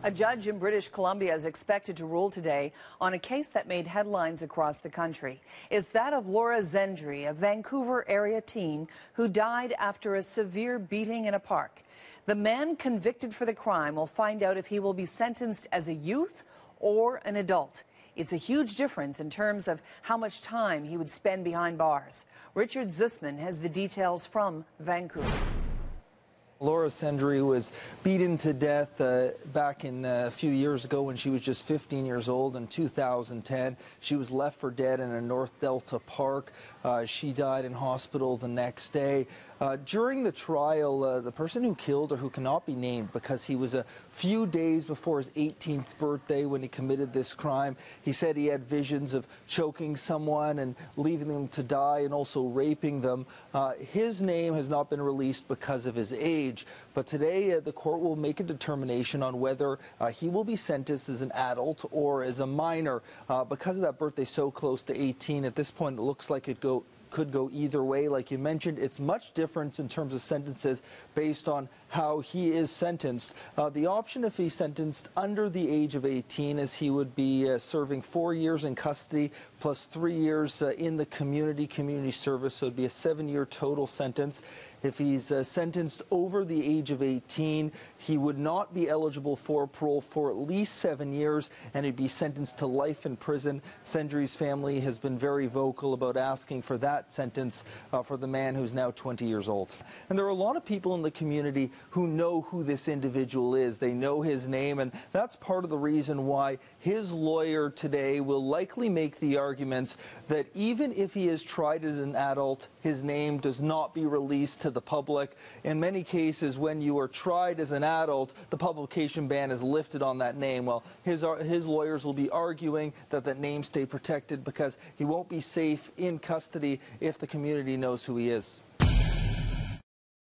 A judge in British Columbia is expected to rule today on a case that made headlines across the country. It's that of Laura Szendrei, a Vancouver area teen who died after a severe beating in a park. The man convicted for the crime will find out if he will be sentenced as a youth or an adult. It's a huge difference in terms of how much time he would spend behind bars. Richard Zussman has the details from Vancouver. Laura Szendrei was beaten to death back in a few years ago when she was just 15 years old in 2010. She was left for dead in a North Delta park. She died in hospital the next day. During the trial, the person who killed her, who cannot be named because he was a few days before his 18th birthday when he committed this crime, he said he had visions of choking someone and leaving them to die and also raping them. His name has not been released because of his age. But today, the court will make a determination on whether he will be sentenced as an adult or as a minor. Because of that birthday so close to 18, at this point, it looks like it could go either way. Like you mentioned, it's much different in terms of sentences based on how he is sentenced. The option if he's sentenced under the age of 18 is he would be serving 4 years in custody plus 3 years in the community service, so it'd be a 7-year total sentence. If he's sentenced over the age of 18, he would not be eligible for parole for at least 7 years, and he'd be sentenced to life in prison. Szendrei's family has been very vocal about asking for that sentence for the man who's now 20 years old. And there are a lot of people in the community who know who this individual is. They know his name, and that's part of the reason why his lawyer today will likely make the arguments that even if he is tried as an adult, his name does not be released to the public. In many cases, when you are tried as an adult, the publication ban is lifted on that name. Well, his lawyers will be arguing that that name stay protected because he won't be safe in custody if the community knows who he is.